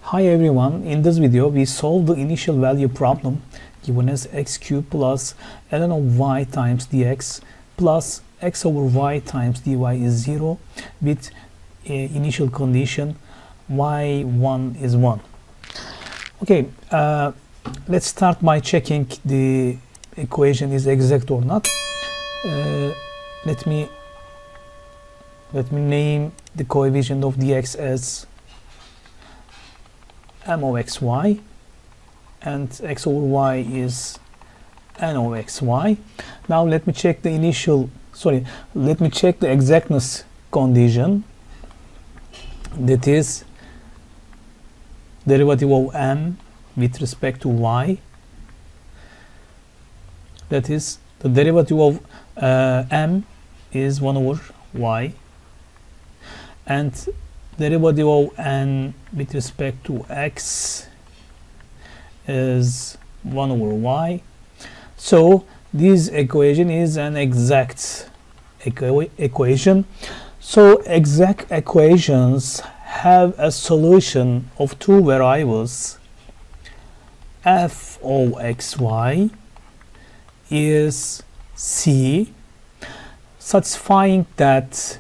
Hi everyone, in this video we solve the initial value problem given as x cubed plus ln of y times dx plus x over y times dy is 0 with initial condition y1 is 1. Okay, let's start by checking the equation is exact or not. Let me name the coefficient of dx as m of xy and x over y is n of xy. Now let me check the exactness condition, that is derivative of m with respect to y, that is the derivative of m is 1 over y and derivative of n with respect to x is 1 over y. So this equation is an exact equation. So exact equations have a solution of two variables. F of xy is c, satisfying that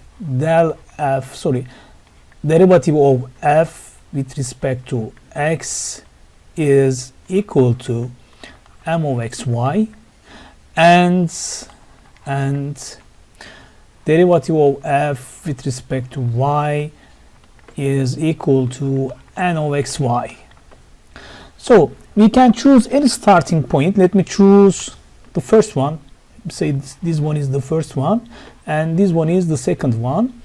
derivative of f with respect to x is equal to m of xy and derivative of f with respect to y is equal to n of xy. So we can choose any starting point. Let me choose the first one. Say this one is the first one and this one is the second one.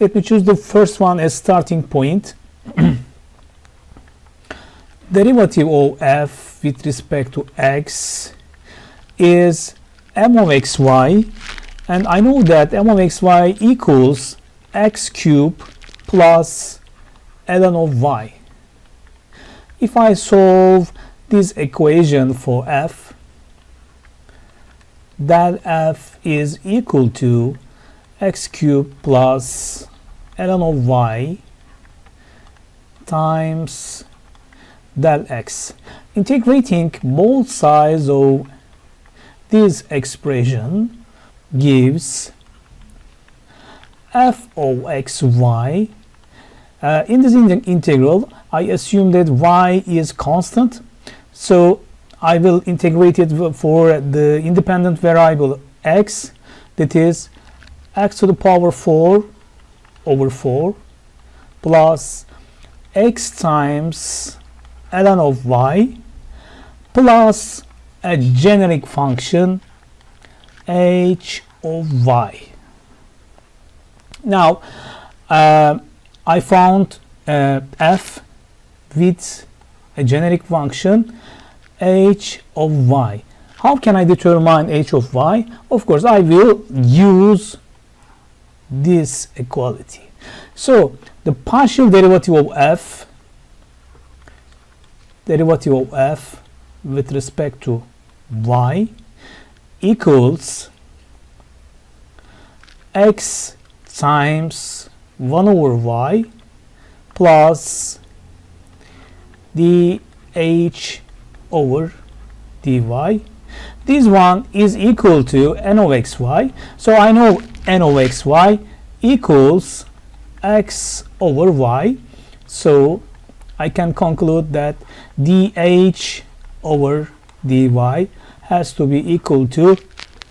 Let me choose the first one as starting point. Derivative of f with respect to x is m of xy, and I know that m of xy equals x cubed plus ln of y. If I solve this equation for f, that f is equal to x cubed plus ln of y times del x. Integrating both sides of this expression gives f of xy. In this integral, I assume that y is constant, so I will integrate it for the independent variable x, that is x to the power 4 over 4 plus x times ln of y plus a generic function h of y. Now I found f with a generic function h of y. How can I determine h of y? Of course, I will use this equality. So the partial derivative of f with respect to y equals x times 1 over y plus dh over dy. This one is equal to n of xy, so I know n of xy equals x over y, so I can conclude that dh over dy has to be equal to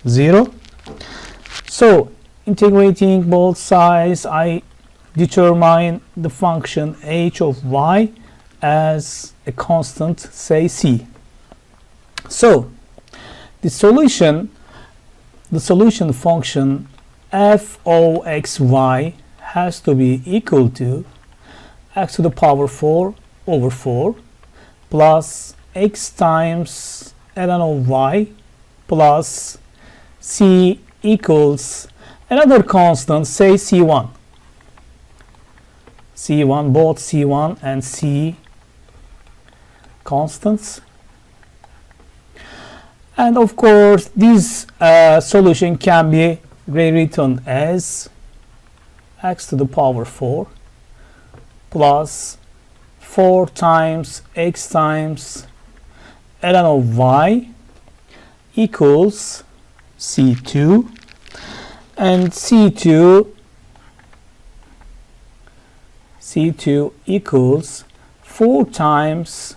0. So integrating both sides, I determine the function h of y as a constant, say c. So the solution function f of xy has to be equal to x to the power 4 over 4 plus x times ln of y plus c equals another constant, say c1. Both c1 and c constants. And of course, this solution can be rewritten as x to the power 4 plus 4 times x times ln of y equals C2, and C2 equals 4 times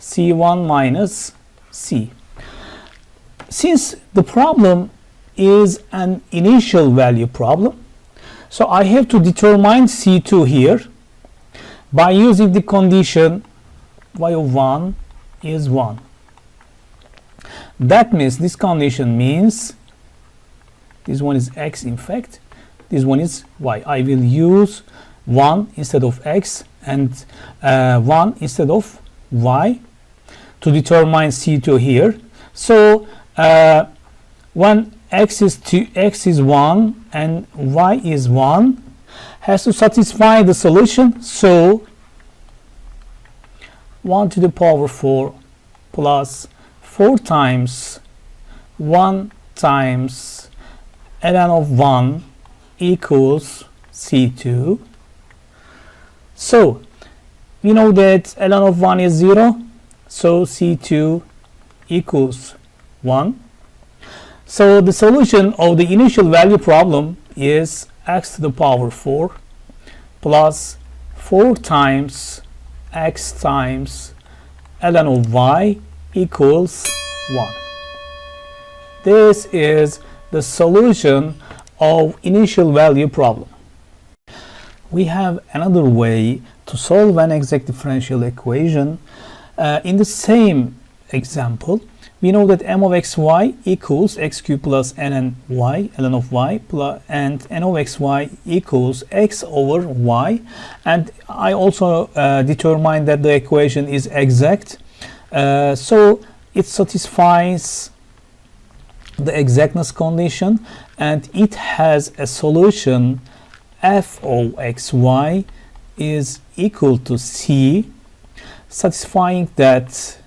C1 minus C. Since the problem is an initial value problem, so I have to determine C2 here by using the condition y of 1 is 1. That means this condition means this one is x, in fact, this one is y. I will use 1 instead of x and 1 instead of y to determine C2 here. So when x is 1 and y is 1 has to satisfy the solution, so 1 to the power 4 plus 4 times 1 times ln of 1 equals C2. So we know that ln of 1 is 0, so C2 equals 1. So the solution of the initial value problem is x to the power 4 plus 4 times x times ln of y equals 1. This is the solution of initial value problem. We have another way to solve an exact differential equation. In the same example, we know that m of xy equals x cubed plus ln of y, and n of xy equals x over y. And I also determined that the equation is exact. So it satisfies the exactness condition, and it has a solution f of xy is equal to c, satisfying that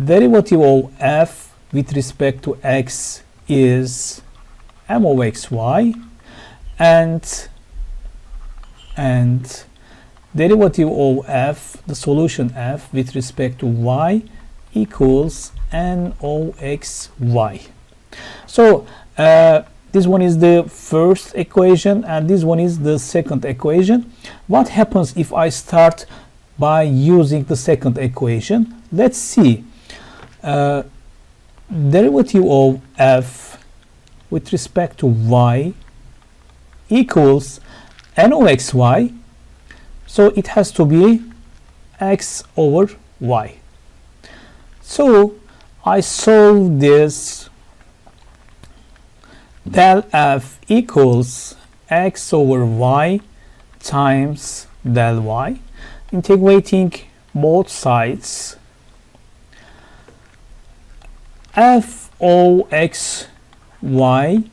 derivative of f with respect to x is m of xy, and derivative of f, the solution f with respect to y equals n of xy. So this one is the first equation and this one is the second equation. What happens if I start by using the second equation? Let's see. Derivative of f with respect to y equals n of xy, so it has to be x over y. So I solve this. Del f equals x over y times del y, integrating both sides. F of x y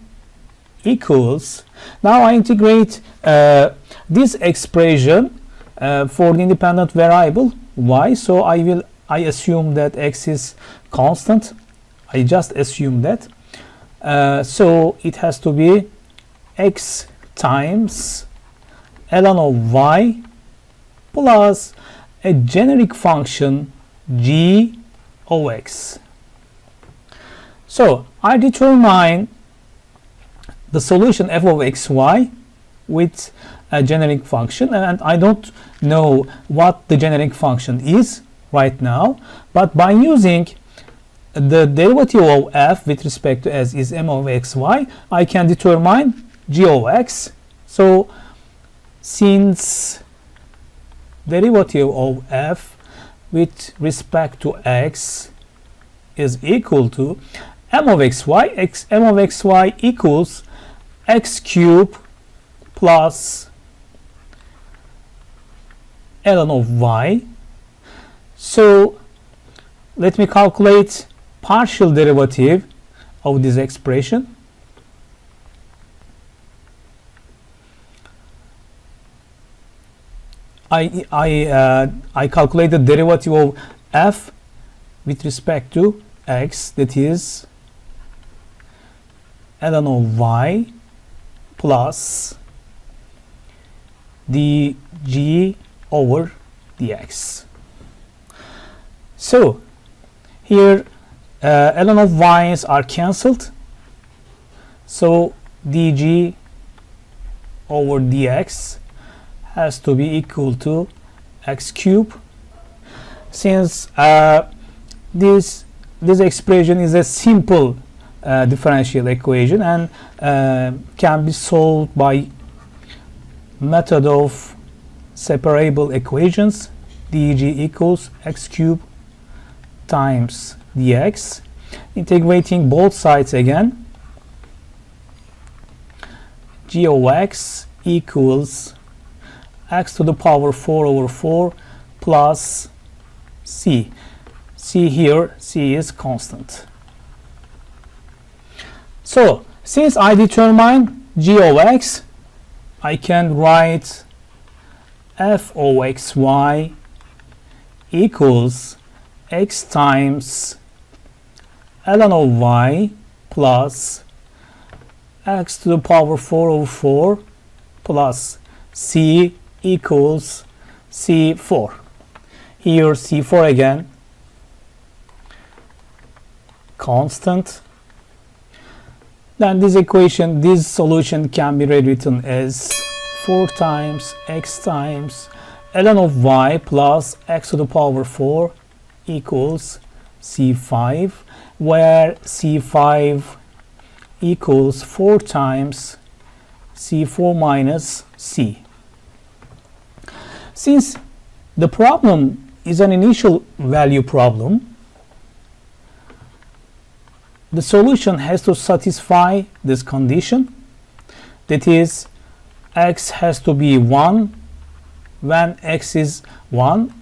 equals, now I integrate this expression for the independent variable y, so I assume that x is constant. I just assume that. So it has to be x times ln of y plus a generic function g of x. So I determine the solution f of xy with a generic function, and I don't know what the generic function is right now, but by using the derivative of f with respect to s is m of xy, I can determine g of x. So since derivative of f with respect to x is equal to m of xy, m of xy equals x cubed plus ln of y. So let me calculate partial derivative of this expression. I calculate the derivative of f with respect to x, that is ln of y plus the g over dx. So here ln of y's are cancelled, so dg over dx has to be equal to x cubed. Since this expression is a simple differential equation and can be solved by method of separable equations, dg equals x cubed times dx. Integrating both sides again, g of x equals x to the power 4 over 4 plus c. C here, c is constant. So since I determine g of x, I can write f of xy equals x times ln of y plus x to the power 4 over 4 plus c equals c4. Here c4 again, constant. Then this equation, this solution can be rewritten as 4 times x times ln of y plus x to the power 4 equals c5, where c5 equals 4 times c4 minus c. Since the problem is an initial value problem, the solution has to satisfy this condition, that is, x has to be 1. When x is 1,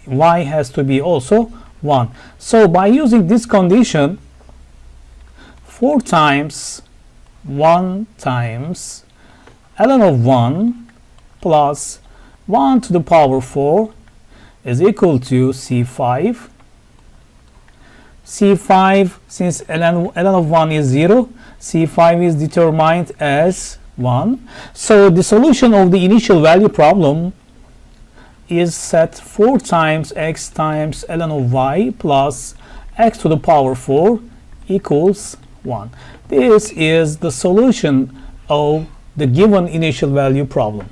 y has to be also 1. So by using this condition, 4 times 1 times ln of 1 plus 1 to the power 4 is equal to c5. c5, since ln of 1 is 0, c5 is determined as 1. So the solution of the initial value problem is set 4 times x times ln of y plus x to the power 4 equals 1. This is the solution of the given initial value problem.